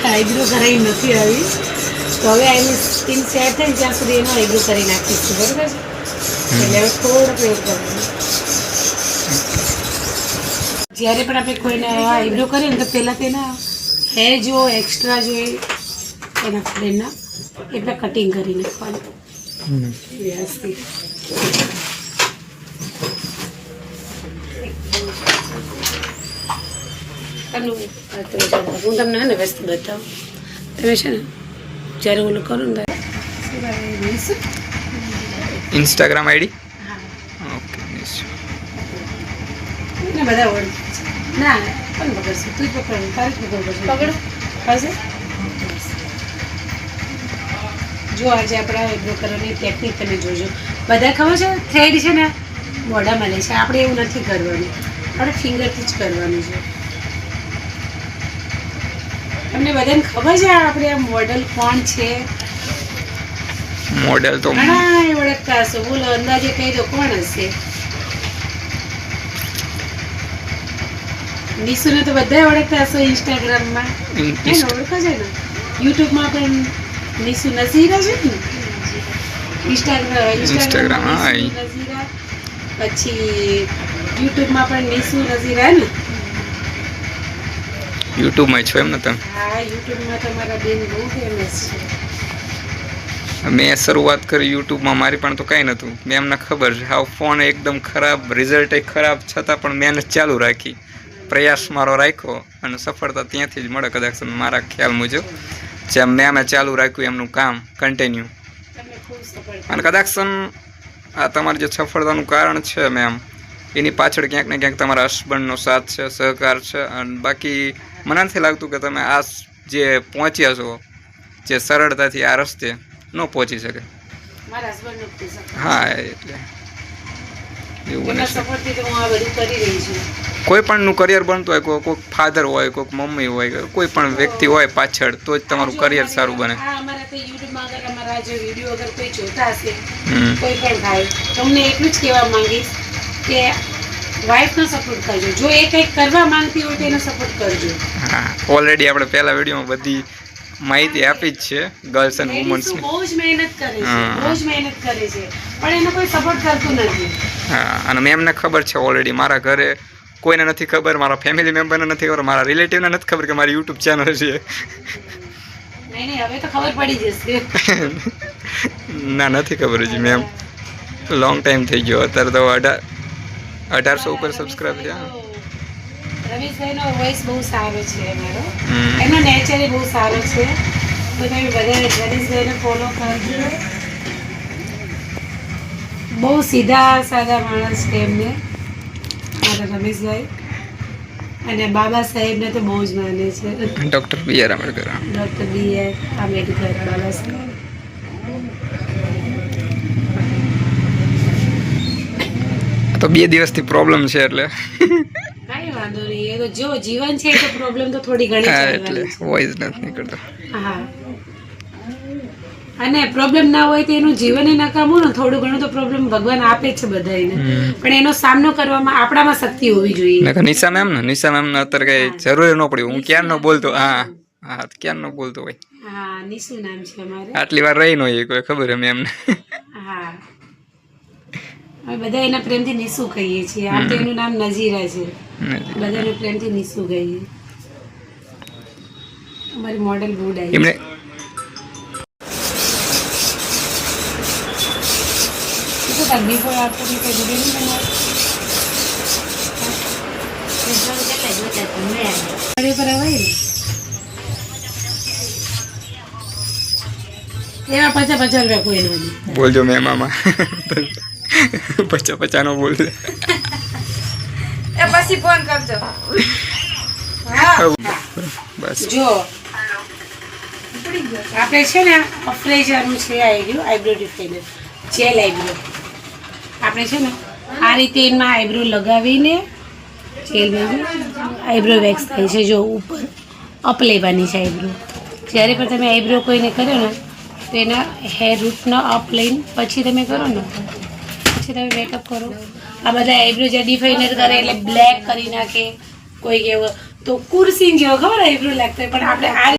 Eyebrow કરાવી નથી આવી, તો હવે એની સ્કિન સેટ થાય ત્યાં સુધી એનો આઈબ્રો કરી નાખીશું, બરાબર છે? એટલે હવે થોડો પ્રયોગ કરવાનો. જ્યારે પણ આપણે કોઈને આઈબ્રો કરીએ ને તો પહેલાં તેના હેર જો એક્સ્ટ્રા જોઈએ એના ફ્રેન્ડના એટલે કટિંગ કરી નાખવાનું વ્યવસ્થિત. હું તમને ને વ્યસ્ત બતાવું. તમે છે ને જ્યારે ઓલું કરું ને ઇન્સ્ટાગ્રામ આઈડી ઓકે ને બધા ઓળખે છે. ના પણ પકડશે, તું જ પકડ, તારે જ પકડવું પડશે. પકડો પાસે. જો આજે આપણા આઈબ્રો કરવાની ટેકનિક તમે જોજો. બધા ખબર છે થ્રેડ છે ને મોઢામાં લે છે, આપણે એવું નથી કરવાનું, આપણે ફિંગરથી જ કરવાનું છે. તમને બધાને ખબર છે આપણે આ મોડલ કોણ છે? મોડેલ તો ઘણા ઓળખતા હશો, બોલો અંદાજે કહી દો કોણ હશે? નિશુને તો બધા ઓળખતા હશો ઇન્સ્ટાગ્રામમાં, ઓળખો છે ને? યુટ્યુબમાં પણ નિશુ નઝીરા છે ને, ઇન્સ્ટાગ્રામ નઝીરા, પછી યુટ્યુબમાં પણ નિશુ નઝીરા ને. યુટ્યુબમાં છો એમ ને તમે? હા, યુટ્યુબમાં તમારા બેન બહુ ફેમસ છે. મેં શરૂઆત કરી યુટ્યુબમાં, મારી પણ તો કાંઈ નહોતું. મેં એમને ખબર છે હાવ ફોન એકદમ ખરાબ, રિઝલ્ટ એ ખરાબ, છતાં પણ મહેનત ચાલુ રાખી, પ્રયાસ મારો રાખ્યો અને સફળતા ત્યાંથી જ મળે કદાચ મારા ખ્યાલ મુજબ. જેમ મેં ચાલુ રાખ્યું એમનું કામ કન્ટિન્યુ, અને કદાચ આ તમારી જે સફળતાનું કારણ છે મેમ, એની પાછળ ક્યાંક ને ક્યાંક તમારા હસબન્ડનો સાથ છે, સહકાર છે. અને બાકી મને નથી લાગતું કે તમે આ જે પહોંચ્યા છો જે સરળતાથી આ રસ્તે ન પહોંચી શકે. હા, એટલે એવું બને છે. કોઈ પણનું કરિયર બનતું હોય, કોઈક ફાધર હોય, કોઈક મમ્મી હોય, કોઈ પણ વ્યક્તિ હોય પાછળ, તો જ તમારું કરિયર સારું બને. તમને એટલું જ કહેવા માંગીશ કે વાઈફનો સપોર્ટ કરજો, જો એ કંઈક કરવા માંગતી હોય તો એનો સપોર્ટ કરજો. હા, ઓલરેડી આપણે પહેલા વિડીયોમાં બધી માહિતી આપી જ છે ગર્લ્સ એન્ડ વુમન્સની. બહુ જ મહેનત કરે છે, બહુ જ મહેનત કરે છે, પણ એનો કોઈ સપોર્ટ કરતું નથી. હા, અને મેમને ખબર છે ઓલરેડી. મારા ઘરે કોઈને નથી ખબર, મારા ફેમિલી મેમ્બરને નથી ખબર, મારા રિલેટિવને નથી ખબર કે મારી યુટ્યુબ ચેનલ છે. નહીં, હવે તો ખબર પડી જશે. ના, નથી ખબર હજી મેમ, લોંગ ટાઈમ થઈ ગયો. અત્યારે તો 1800 ઉપર સબસ્ક્રાઇબ છે. રમેશભાઈનો વોઇસ બહુ સારો છે અમારો, એનો નેચર બહુ સારો છે, તો તમે બધા રમેશભાઈને ફોલો કરજો. બહુ સીધા સાદા માણસ છે એમને, મારા રમેશભાઈ. અને બાબા સાહેબને તો બહુ જ માને છે. Doctor B.R. Ambedkar. Doctor B.R. Ambedkar, Baba Saheb. તો 2 દિવસથી પ્રોબ્લેમ છે એટલે કાંઈ વાંધો નહીં, એ તો જો જીવન છે તો પ્રોબ્લેમ તો થોડી ઘણી એટલે વોઇસ નથી નીકળતો. હા, અને પ્રોબ્લેમ ના હોય તો એનું જીવન નકામું ને. થોડું ઘણું તો પ્રોબ્લેમ ભગવાન આપે છે બધાને, પણ એનો સામનો કરવામાં આપણામાં શક્તિ હોવી જોઈએ. નિશા મેમ ને અત્યારે કઈ જરૂર ન પડી. હું ક્યાં નો બોલતો, હા ક્યાં નો બોલતો હોય. હા, નિશુ નામ છે અમારે. આટલી વાર રહી ન હોય કોઈ ખબર એમ એમને. હા, અમે બધા એના પ્રેમથી નિશુ કહીએ છીએ. આમ તો એનું નામ નઝીરા છે, બધાને પ્રેમથી નિશુ કહીએ. અમારી મોડેલ ગુડ આવી એમને બિફોર આફ્ટર ની કઈ વિડીયો નહીં બનાવે પર આવે ને એવા 50-50 રૂપિયા કોઈ નથી. બોલજો મેમ આમાં 50-50 નો બોલજો. એ પછી ફોન કરજો. બસ જો આપણે છે ને અફ્રેજાનું છે આઈબ્રો ડિફાઇનર જેલ આઈબ્રો. આપણે છે ને આ રીતે એમાં આઈબ્રો લગાવીને જેલમાં આઈબ્રો વેક્સ થાય છે. જો ઉપર અપ લેવાની છે આઈબ્રો. જ્યારે પણ તમે આઈબ્રો કોઈને કરો ને તો એના હેર રૂટનો અપ લઈને પછી તમે કરો ને, પછી તમે મેકઅપ કરો. આ બધા આઈબ્રો જે ડિફાઇનર કરે એટલે બ્લેક કરી નાખે કોઈ એવો, તો કુર્સી જેવો ખબર આઈબ્રો લાગતો હોય, પણ આપણે આ